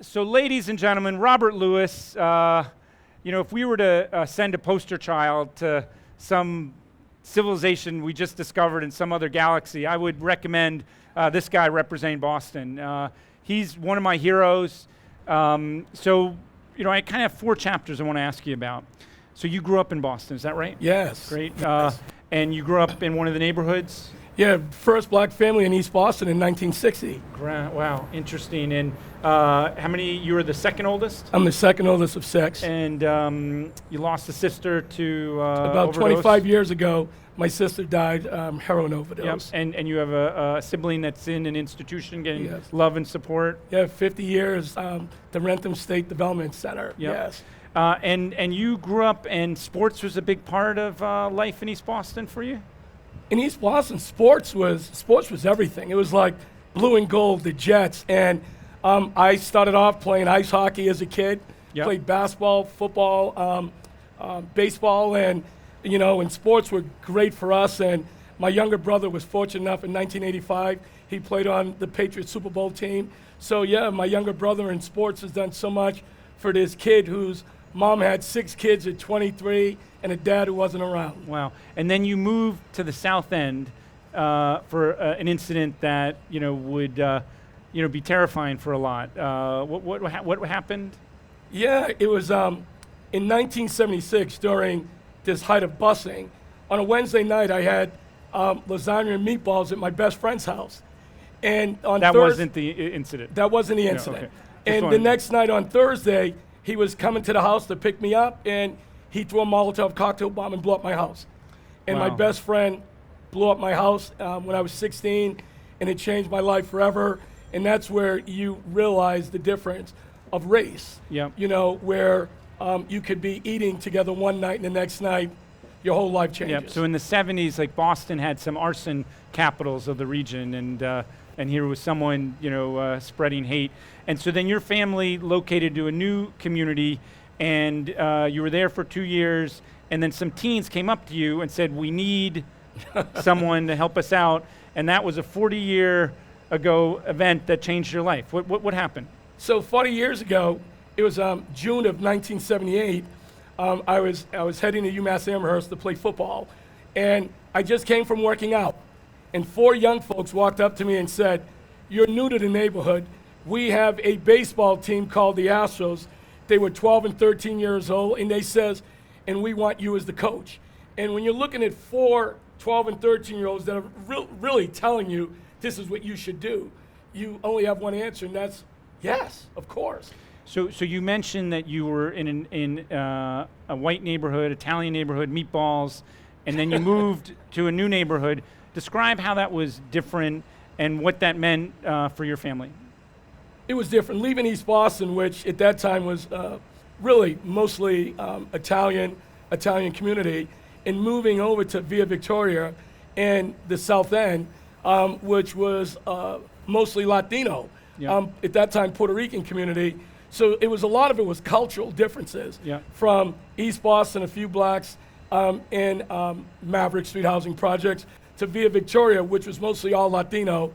So ladies and gentlemen, Robert Lewis, if we were to send a poster child to some civilization we just discovered in some other galaxy, I would recommend this guy representing Boston. He's one of my heroes. I kind of have 4 chapters I want to ask you about. So you grew up in Boston, is that right? Yes. Great. Yes. And you grew up in one of the neighborhoods? Yeah, first black family in East Boston in 1960. Wow, interesting. And how many, you were the second oldest? I'm the second oldest of 6. And you lost a sister to About overdose? 25 years ago, my sister died heroin overdose. Yep. And you have a sibling that's in an institution getting Yes. love and support? Yeah, 50 years, the Rentham State Development Center. Yep. Yes. And you grew up, and sports was a big part of life in East Boston for you? In East Boston, sports was everything. It was like blue and gold, the Jets. And I started off playing ice hockey as a kid. Yep. Played basketball, football, baseball, and sports were great for us. And my younger brother was fortunate enough in 1985. He played on the Patriots Super Bowl team. So yeah, my younger brother in sports has done so much for this kid whose mom had 6 kids at 23 and a dad who wasn't around. Wow. And then you moved to the South End for an incident that would be terrifying for a lot. What happened? Yeah, it was in 1976 during this height of busing. On a Wednesday night, I had lasagna and meatballs at my best friend's house. And on That wasn't the incident. That wasn't the incident. Okay. And the next night on Thursday, he was coming to the house to pick me up, and he threw a Molotov cocktail bomb and blew up my house. And my Wow. best friend blew up my house when I was 16, and it changed my life forever. And that's where you realize the difference of race. Yep. Where you could be eating together one night, and the next night, your whole life changes. Yep. So in the 70s, like Boston had some arson capitals of the region, and here was someone, spreading hate. And so then your family located to a new community, and you were there for 2 years, and then some teens came up to you and said, we need someone to help us out, and that was a 40-year ago event that changed your life. What happened? So 40 years ago, it was June of 1978. I was heading to UMass Amherst to play football, and I just came from working out. And 4 young folks walked up to me and said, you're new to the neighborhood. We have a baseball team called the Astros. They were 12 and 13 years old, and they says, and we want you as the coach. And when you're looking at 4 12 and 13-year-olds that are really telling you this is what you should do, you only have one answer, and that's yes, of course. So you mentioned that you were in a white neighborhood, Italian neighborhood, meatballs, and then you moved to a new neighborhood. Describe how that was different and what that meant for your family. It was different. Leaving East Boston, which at that time was really mostly Italian community, and moving over to Via Victoria and the South End, which was mostly Latino. Yeah. At that time, Puerto Rican community. So a lot of it was cultural differences. Yeah. From East Boston, a few blocks in Maverick Street housing projects, to Via Victoria, which was mostly all Latino.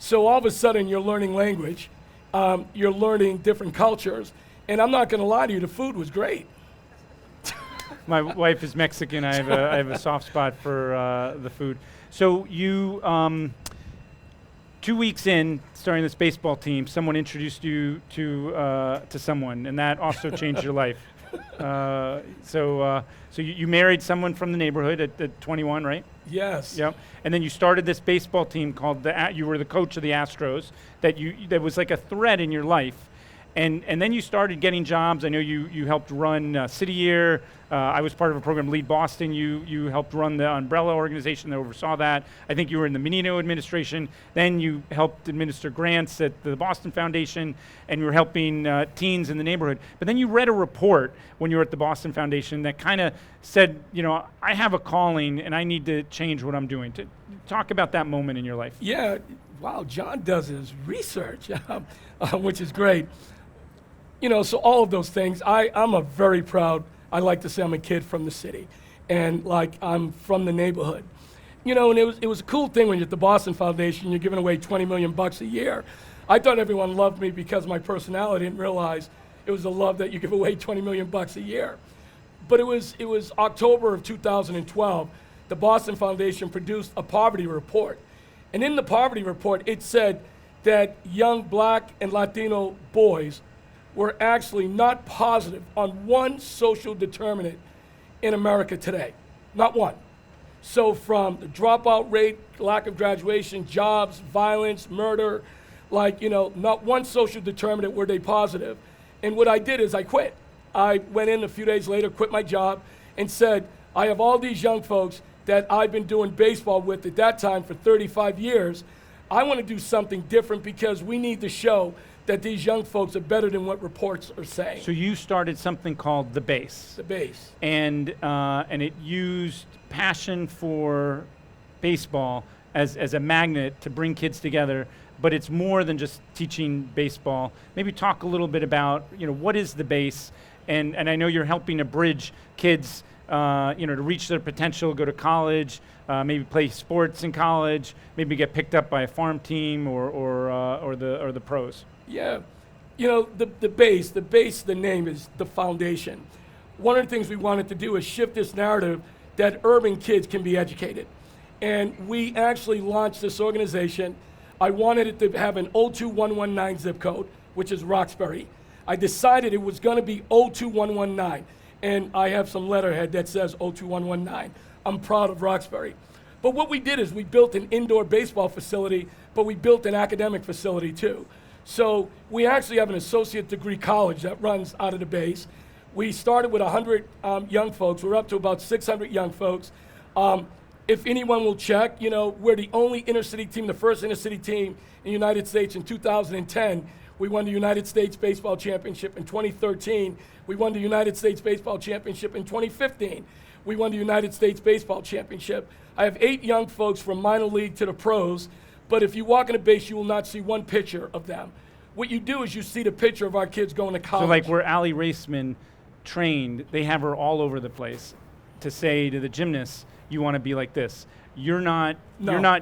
So all of a sudden, you're learning language, you're learning different cultures, and I'm not going to lie to you, the food was great. My wife is Mexican. I have a soft spot for the food. So you, 2 weeks in starting this baseball team, someone introduced you to someone, and that also changed your life. So you married someone from the neighborhood at 21, right? Yes. Yep. And then you started this baseball team called you were the coach of the Astros. That was like a thread in your life. And then you started getting jobs. I know you helped run City Year. I was part of a program, Lead Boston. You helped run the umbrella organization that oversaw that. I think you were in the Menino administration. Then you helped administer grants at the Boston Foundation, and you were helping teens in the neighborhood. But then you read a report when you were at the Boston Foundation that kind of said, I have a calling and I need to change what I'm doing. Talk about that moment in your life. Yeah. Wow, John does his research, which is great. So all of those things, I'm a very proud, I like to say I'm a kid from the city, and I'm from the neighborhood. And it was a cool thing when you're at the Boston Foundation, you're giving away $20 million a year. I thought everyone loved me because of my personality, and realized it was the love that you give away $20 million a year. But it was October of 2012. The Boston Foundation produced a poverty report. And in the poverty report, it said that young black and Latino boys were actually not positive on one social determinant in America today. Not one. So from the dropout rate, lack of graduation, jobs, violence, murder, not one social determinant were they positive. And what I did is I quit. I went in a few days later, quit my job, and said, I have all these young folks that I've been doing baseball with at that time for 35 years. I want to do something different because we need to show that these young folks are better than what reports are saying. So you started something called The Base. The Base. And it used passion for baseball as a magnet to bring kids together, but it's more than just teaching baseball. Maybe talk a little bit about, what is The Base? And I know you're helping to bridge kids, to reach their potential, go to college, maybe play sports in college, maybe get picked up by a farm team or the pros. Yeah, the base, the name is the foundation. One of the things we wanted to do is shift this narrative that urban kids can be educated. And we actually launched this organization. I wanted it to have an 02119 zip code, which is Roxbury. I decided it was going to be 02119, and I have some letterhead that says 02119. I'm proud of Roxbury. But what we did is we built an indoor baseball facility, but we built an academic facility too. So we actually have an associate degree college that runs out of the base. We started with 100 young folks. We're up to about 600 young folks. If anyone will check, we're the only inner city team, the first inner city team in the United States in 2010. We won the United States Baseball Championship in 2013. We won the United States Baseball Championship in 2015. We won the United States Baseball Championship. I have 8 young folks from minor league to the pros, but if you walk in a base, you will not see one picture of them. What you do is you see the picture of our kids going to college. So like where Allie Raceman trained, they have her all over the place to say to the gymnasts, you want to be like this. You're not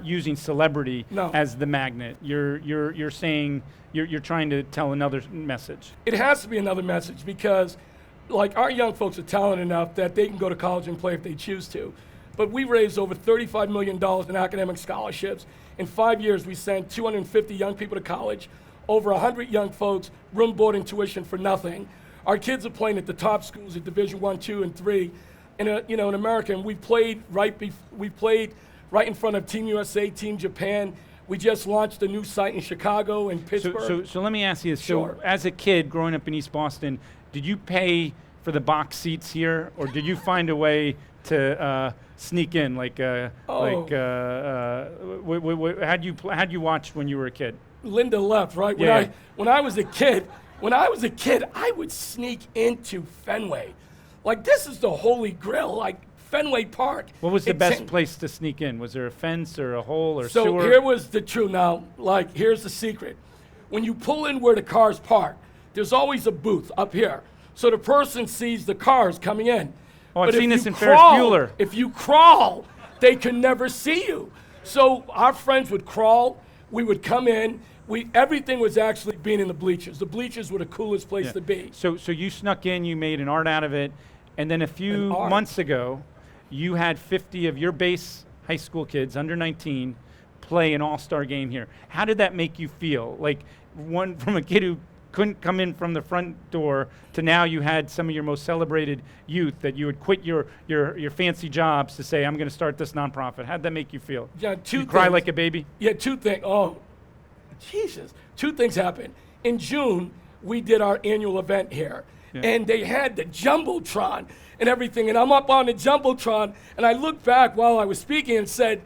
using celebrity as the magnet. You're saying you're trying to tell another message. It has to be another message because our young folks are talented enough that they can go to college and play if they choose to. But we raised over $35 million in academic scholarships. In 5 years, we sent 250 young people to college, over 100 young folks, room, board, and tuition for nothing. Our kids are playing at the top schools at Division I, II, and III. In America, and we played right in front of Team USA, Team Japan. We just launched a new site in Chicago and Pittsburgh. So let me ask you this. Sure. So as a kid growing up in East Boston, did you pay for the box seats here, or did you find a way to sneak in? How'd you watch when you were a kid? Linda left, right? Yeah. When I was a kid, I would sneak into Fenway. This is the holy grail, Fenway Park. What was the best place to sneak in? Was there a fence or a hole or sewer? So here was the truth. Now, here's the secret. When you pull in where the cars park, there's always a booth up here. So the person sees the cars coming in. Oh, I've seen this in Ferris Bueller. If you crawl, they can never see you. So our friends would crawl. We would come in. Everything was actually being in the bleachers. The bleachers were the coolest place to be. So you snuck in, you made an art out of it, and then a few months ago, you had 50 of your base high school kids, under 19, play an all-star game here. How did that make you feel? From a kid who couldn't come in from the front door to now you had some of your most celebrated youth that you would quit your fancy jobs to say, I'm going to start this nonprofit. How'd that make you feel? Yeah, you cry like a baby? Yeah, 2 things. Oh, Jesus. 2 things happened. In June, we did our annual event here. Yeah. And they had the Jumbotron and everything. And I'm up on the Jumbotron, and I looked back while I was speaking and said,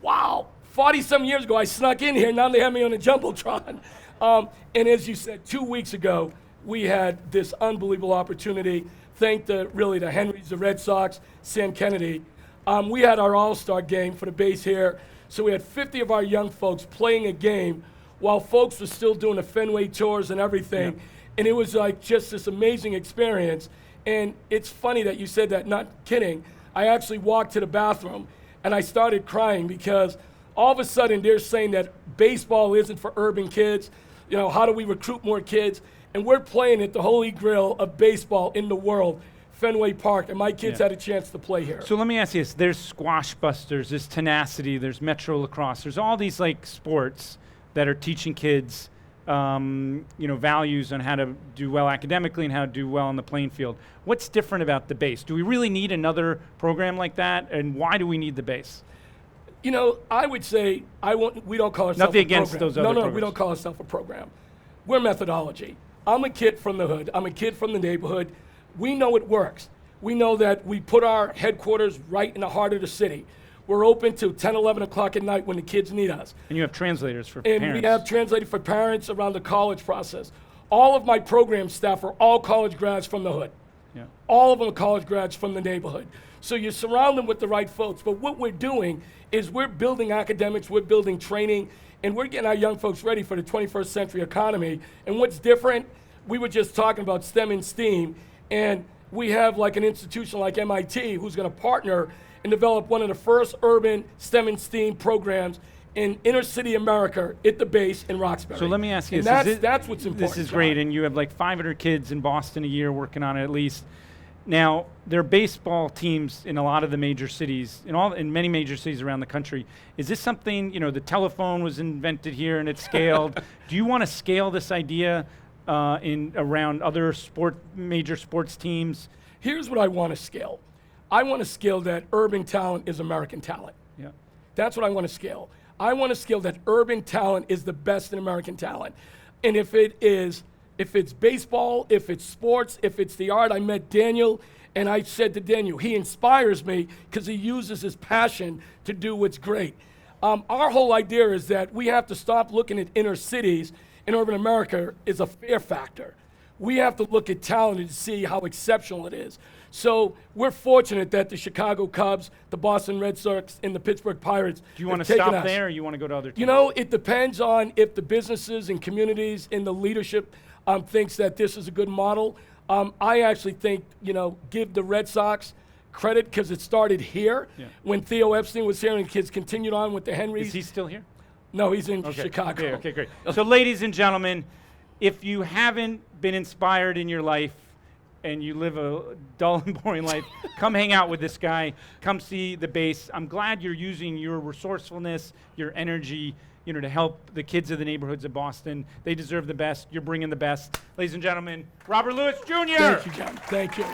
wow, 40-some years ago, I snuck in here. Now they have me on the Jumbotron. And as you said, 2 weeks ago, we had this unbelievable opportunity. Thank the Henrys, the Red Sox, Sam Kennedy. We had our all-star game for the base here. So we had 50 of our young folks playing a game while folks were still doing the Fenway tours and everything. Yeah. And it was just this amazing experience. And it's funny that you said that, not kidding. I actually walked to the bathroom and I started crying because all of a sudden they're saying that baseball isn't for urban kids. how do we recruit more kids? And we're playing at the holy grail of baseball in the world, Fenway Park, and my kids had a chance to play here. So let me ask you this. There's squash busters, there's tenacity, there's metro lacrosse. There's all these sports that are teaching kids values on how to do well academically and how to do well on the playing field. What's different about the base? Do we really need another program like that? And why do we need the base? I would say we don't call ourselves Nothing a against program. those other programs. We don't call ourselves a program. We're methodology. I'm a kid from the hood. I'm a kid from the neighborhood. We know it works. We know that we put our headquarters right in the heart of the city. We're open till 10, 11 o'clock at night when the kids need us. And you have translators for parents. And we have translators for parents around the college process. All of my program staff are all college grads from the hood. Yeah. All of them are college grads from the neighborhood. So you surround them with the right folks. But what we're doing is we're building academics, we're building training, and we're getting our young folks ready for the 21st century economy. And what's different, we were just talking about STEM and STEAM, and we have an institution like MIT who's going to partner and develop one of the first urban STEM and STEAM programs in inner city America at the base in Roxbury. So let me ask you and this. That's what's important. This is great, and you have 500 kids in Boston a year working on it at least. Now, there are baseball teams in a lot of the major cities, in many major cities around the country. Is this something, the telephone was invented here and it's scaled. Do you want to scale this idea around other major sports teams? Here's what I want to scale. I want to scale that urban talent is American talent. Yeah. That's what I want to scale. I want to scale that urban talent is the best in American talent. And if it's baseball, if it's sports, if it's the art, I met Daniel, and I said to Daniel, he inspires me because he uses his passion to do what's great. Our whole idea is that we have to stop looking at inner cities in urban America as a fear factor. We have to look at talent and see how exceptional it is. So we're fortunate that the Chicago Cubs, the Boston Red Sox, and the Pittsburgh Pirates Do you want have to taken stop us. there, or you want to go to other teams? It depends on if the businesses and communities and the leadership thinks that this is a good model. I actually think, give the Red Sox credit because it started here when Theo Epstein was here and kids continued on with the Henrys. Is he still here? No, he's in Chicago. Okay, great. So ladies and gentlemen, if you haven't been inspired in your life and you live a dull and boring life, come hang out with this guy. Come see the base. I'm glad you're using your resourcefulness, your energy, to help the kids of the neighborhoods of Boston. They deserve the best. You're bringing the best. Ladies and gentlemen, Robert Lewis Jr. Thank you, John. Thank you.